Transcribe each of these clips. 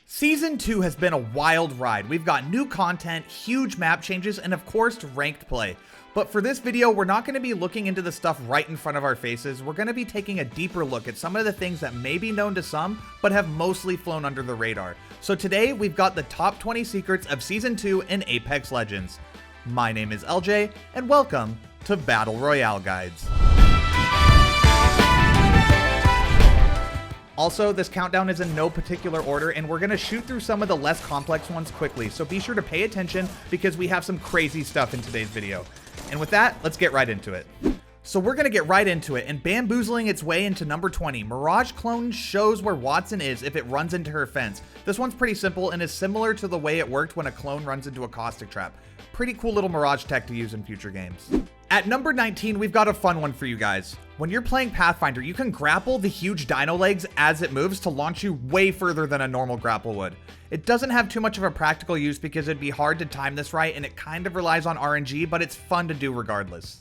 Season 2 has been a wild ride. We've got new content, huge map changes, and of course, ranked play. But for this video, we're not going to be looking into the stuff right in front of our faces. We're going to be taking a deeper look at some of the things that may be known to some, but have mostly flown under the radar. So today, we've got the top 20 secrets of Season 2 in Apex Legends. My name is LJ, and welcome to Battle Royale Guides. Also, this countdown is in no particular order, and we're going to shoot through some of the less complex ones quickly, so be sure to pay attention because we have some crazy stuff in today's video. And with that, let's get right into it. So we're going to get right into it, and bamboozling its way into number 20, Mirage Clone shows where Wattson is if it runs into her fence. This one's pretty simple and is similar to the way it worked when a clone runs into a caustic trap. Pretty cool little Mirage tech to use in future games. At number 19, we've got a fun one for you guys. When you're playing Pathfinder, you can grapple the huge dino legs as it moves to launch you way further than a normal grapple would. It doesn't have too much of a practical use because it'd be hard to time this right, and it kind of relies on RNG, but it's fun to do regardless.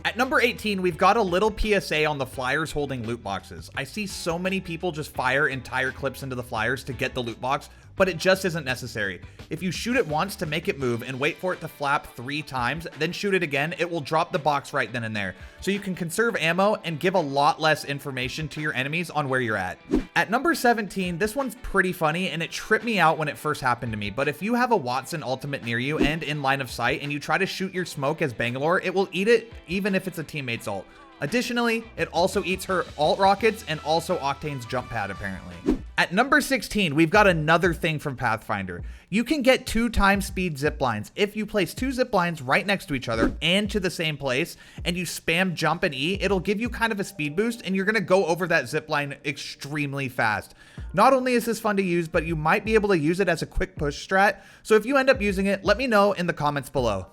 At number 18, we've got a little PSA on the flyers holding loot boxes. I see so many people just fire entire clips into the flyers to get the loot box, but it just isn't necessary. If you shoot it once to make it move and wait for it to flap 3 times, then shoot it again, it will drop the box right then and there. So you can conserve ammo and give a lot less information to your enemies on where you're at. At number 17, this one's pretty funny and it tripped me out when it first happened to me, but if you have a Wattson ultimate near you and in line of sight and you try to shoot your smoke as Bangalore, it will eat it even if it's a teammate's ult. Additionally, it also eats her alt rockets and also Octane's jump pad apparently. At number 16, we've got another thing from Pathfinder. You can get 2x speed zip lines. If you place 2 zip lines right next to each other and to the same place, and you spam jump and E, it'll give you kind of a speed boost, and you're gonna go over that zip line extremely fast. Not only is this fun to use, but you might be able to use it as a quick push strat. So if you end up using it, let me know in the comments below.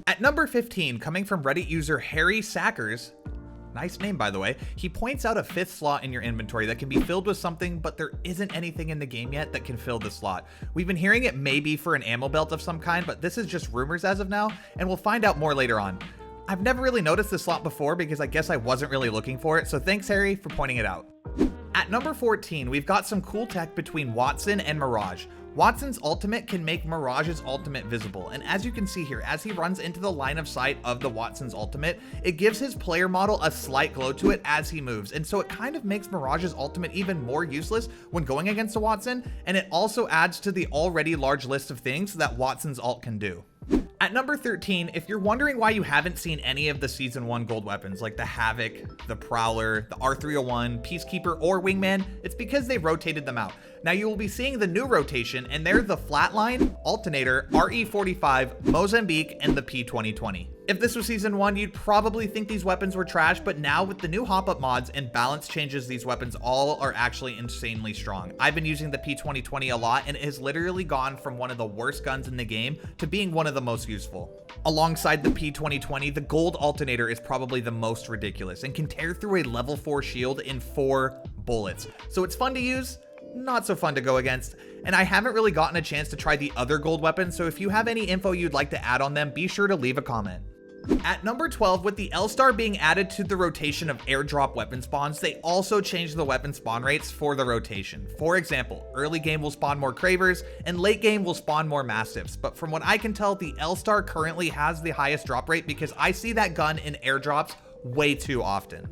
At number 15, coming from Reddit user Harry Sackers, nice name by the way, he points out a 5th slot in your inventory that can be filled with something, but there isn't anything in the game yet that can fill the slot. We've been hearing it may be for an ammo belt of some kind, but this is just rumors as of now, and we'll find out more later on. I've never really noticed this slot before because I guess I wasn't really looking for it, so thanks Harry for pointing it out. At number 14, we've got some cool tech between Wattson and Mirage. Wattson's ultimate can make Mirage's ultimate visible, and as you can see here, as he runs into the line of sight of the Wattson's ultimate, it gives his player model a slight glow to it as he moves, and so it kind of makes Mirage's ultimate even more useless when going against a Wattson, and it also adds to the already large list of things that Wattson's ult can do. At number 13, if you're wondering why you haven't seen any of the Season 1 gold weapons like the Havoc, the Prowler, the R301, Peacekeeper, or Wingman, it's because they rotated them out. Now you will be seeing the new rotation, and they're the Flatline, Alternator, RE45, Mozambique, and the P2020. If this was Season 1, you'd probably think these weapons were trash, but now with the new hop-up mods and balance changes, these weapons all are actually insanely strong. I've been using the P2020 a lot, and it has literally gone from one of the worst guns in the game to being one of the most useful. Alongside the P2020, the gold Alternator is probably the most ridiculous and can tear through a level 4 shield in 4 bullets. So it's fun to use, not so fun to go against, and I haven't really gotten a chance to try the other gold weapons, so if you have any info you'd like to add on them, be sure to leave a comment. At number 12, with the L-Star being added to the rotation of airdrop weapon spawns, they also changed the weapon spawn rates for the rotation. For example, early game will spawn more Cravers, and late game will spawn more Mastiffs, but from what I can tell, the L-Star currently has the highest drop rate because I see that gun in airdrops way too often.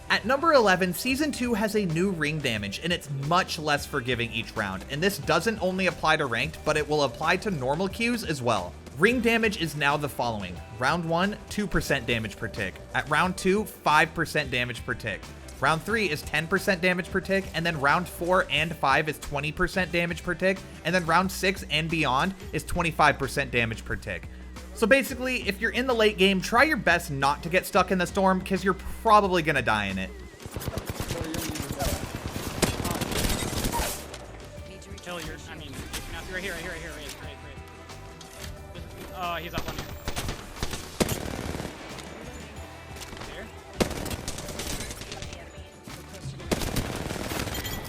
At number 11, Season 2 has a new ring damage, and it's much less forgiving each round, and this doesn't only apply to ranked, but it will apply to normal queues as well. Ring damage is now the following. Round 1, 2% damage per tick. At round 2, 5% damage per tick. Round 3 is 10% damage per tick, and then round 4 and 5 is 20% damage per tick, and then round 6 and beyond is 25% damage per tick. So basically, if you're in the late game, try your best not to get stuck in the storm because you're probably gonna die in it. Kill your, I mean, right here, right. Oh, he's up on you. Here?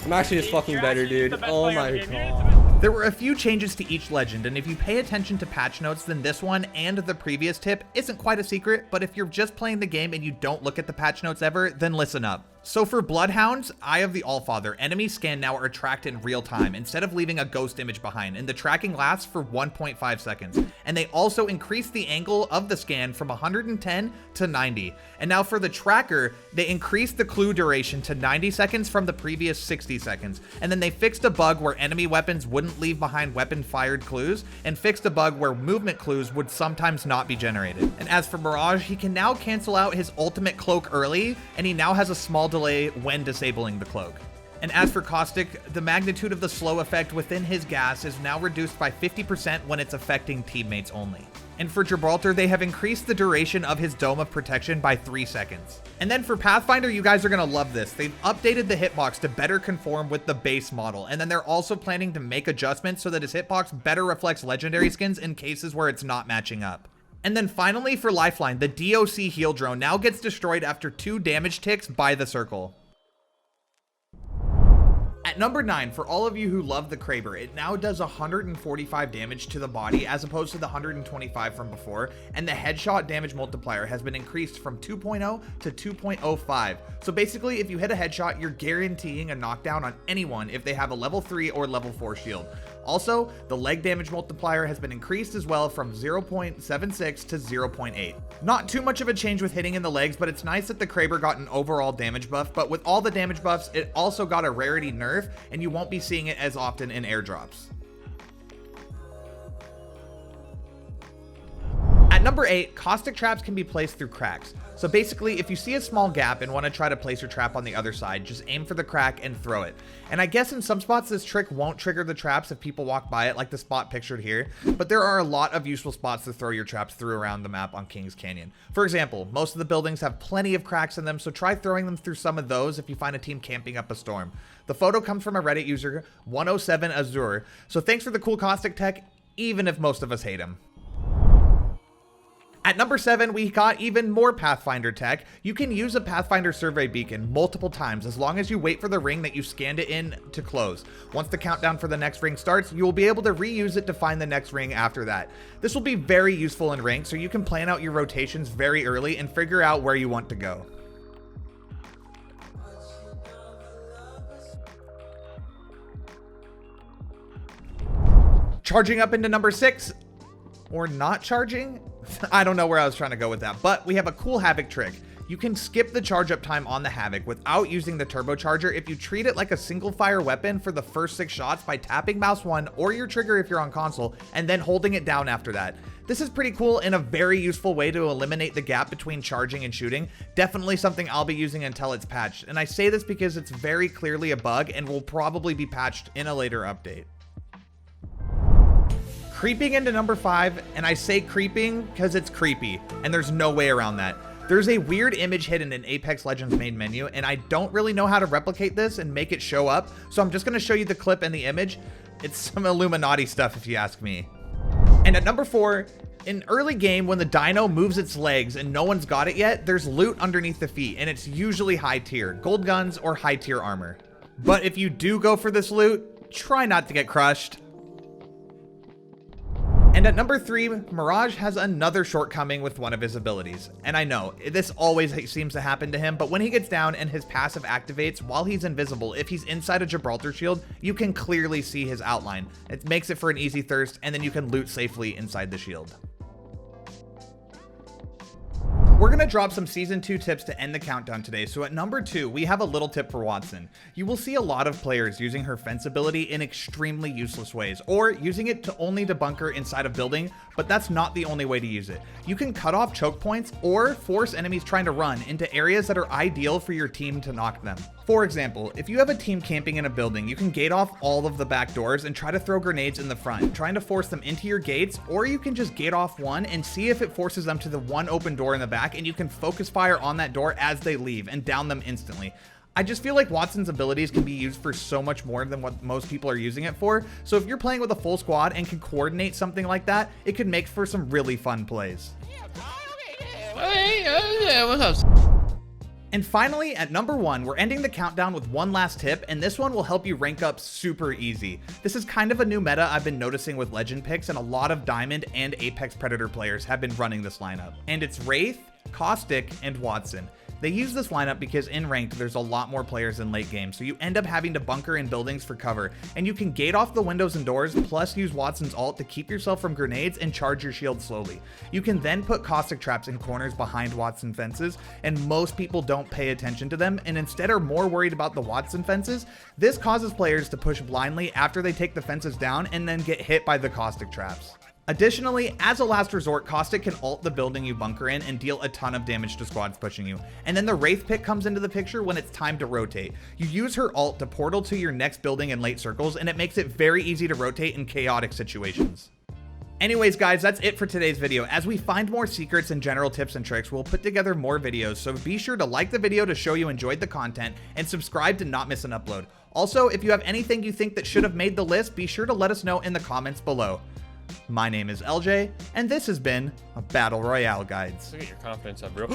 I'm actually just fucking better, dude. Oh my god. There were a few changes to each legend, and if you pay attention to patch notes, then this one and the previous tip isn't quite a secret, but if you're just playing the game and you don't look at the patch notes ever, then listen up. So for Bloodhounds, Eye of the Allfather, enemies scanned now are tracked in real time instead of leaving a ghost image behind, and the tracking lasts for 1.5 seconds. And they also increased the angle of the scan from 110 to 90. And now for the tracker, they increased the clue duration to 90 seconds from the previous 60 seconds. And then they fixed a bug where enemy weapons wouldn't leave behind weapon-fired clues, and fixed a bug where movement clues would sometimes not be generated. And as for Mirage, he can now cancel out his ultimate cloak early, and he now has a small delay when disabling the cloak. And as for Caustic, the magnitude of the slow effect within his gas is now reduced by 50% when it's affecting teammates only. And for Gibraltar, they have increased the duration of his Dome of Protection by 3 seconds. And then for Pathfinder, you guys are gonna love this. They've updated the hitbox to better conform with the base model, and then they're also planning to make adjustments so that his hitbox better reflects legendary skins in cases where it's not matching up. And then finally for Lifeline, the DOC heal drone now gets destroyed after 2 damage ticks by the circle. At number 9, for all of you who love the Kraber, it now does 145 damage to the body as opposed to the 125 from before, and the headshot damage multiplier has been increased from 2.0 to 2.05. So basically, if you hit a headshot, you're guaranteeing a knockdown on anyone if they have a level 3 or level 4 shield. Also, the leg damage multiplier has been increased as well from 0.76 to 0.8. Not too much of a change with hitting in the legs, but it's nice that the Kraber got an overall damage buff, but with all the damage buffs, it also got a rarity nerf, and you won't be seeing it as often in airdrops. At number 8, caustic traps can be placed through cracks. So basically, if you see a small gap and want to try to place your trap on the other side, just aim for the crack and throw it. And I guess in some spots this trick won't trigger the traps if people walk by it, like the spot pictured here, but there are a lot of useful spots to throw your traps through around the map on Kings Canyon. For example, most of the buildings have plenty of cracks in them, so try throwing them through some of those if you find a team camping up a storm. The photo comes from a Reddit user, 107 Azure, so thanks for the cool caustic tech, even if most of us hate him. At number 7, we got even more Pathfinder tech. You can use a Pathfinder survey beacon multiple times as long as you wait for the ring that you scanned it in to close. Once the countdown for the next ring starts, you will be able to reuse it to find the next ring after that. This will be very useful in ranked, so you can plan out your rotations very early and figure out where you want to go. Charging up into number 6, or not charging? I don't know where I was trying to go with that, but we have a cool Havoc trick. You can skip the charge up time on the Havoc without using the turbocharger if you treat it like a single fire weapon for the first 6 shots by tapping mouse 1 or your trigger if you're on console, and then holding it down after that. This is pretty cool and a very useful way to eliminate the gap between charging and shooting. Definitely something I'll be using until it's patched, and I say this because it's very clearly a bug and will probably be patched in a later update. Creeping into number 5, and I say creeping because it's creepy, and there's no way around that. There's a weird image hidden in Apex Legends main menu, and I don't really know how to replicate this and make it show up, so I'm just going to show you the clip and the image. It's some Illuminati stuff if you ask me. And at number 4, in early game when the dino moves its legs and no one's got it yet, there's loot underneath the feet, and it's usually high tier, gold guns or high tier armor. But if you do go for this loot, try not to get crushed. And at number 3, Mirage has another shortcoming with one of his abilities. And I know, this always seems to happen to him, but when he gets down and his passive activates while he's invisible, if he's inside a Gibraltar shield, you can clearly see his outline. It makes it for an easy thirst, and then you can loot safely inside the shield. We're gonna drop some season 2 tips to end the countdown today. So at number 2, we have a little tip for Wattson. You will see a lot of players using her fence ability in extremely useless ways, or using it to only debunker inside a building, but that's not the only way to use it. You can cut off choke points or force enemies trying to run into areas that are ideal for your team to knock them. For example, if you have a team camping in a building, you can gate off all of the back doors and try to throw grenades in the front, trying to force them into your gates, or you can just gate off one and see if it forces them to the one open door in the back, and you can focus fire on that door as they leave and down them instantly. I just feel like Wattson's abilities can be used for so much more than what most people are using it for, so if you're playing with a full squad and can coordinate something like that, it could make for some really fun plays. What's up? And finally, at number 1, we're ending the countdown with one last tip, and this one will help you rank up super easy. This is kind of a new meta I've been noticing with legend picks, and a lot of Diamond and Apex Predator players have been running this lineup. And it's Wraith, Caustic, and Watson. They use this lineup because in ranked, there's a lot more players in late game, so you end up having to bunker in buildings for cover, and you can gate off the windows and doors, plus use Watson's ult to keep yourself from grenades and charge your shield slowly. You can then put caustic traps in corners behind Watson fences, and most people don't pay attention to them, and instead are more worried about the Watson fences. This causes players to push blindly after they take the fences down and then get hit by the caustic traps. Additionally, as a last resort, Caustic can ult the building you bunker in and deal a ton of damage to squads pushing you. And then the Wraith pick comes into the picture when it's time to rotate. You use her ult to portal to your next building in late circles, and it makes it very easy to rotate in chaotic situations. Anyways, guys, that's it for today's video. As we find more secrets and general tips and tricks, we'll put together more videos, so be sure to like the video to show you enjoyed the content, and subscribe to not miss an upload. Also, if you have anything you think that should have made the list, be sure to let us know in the comments below. My name is LJ, and this has been a Battle Royale Guides. Look at your confidence up, bro.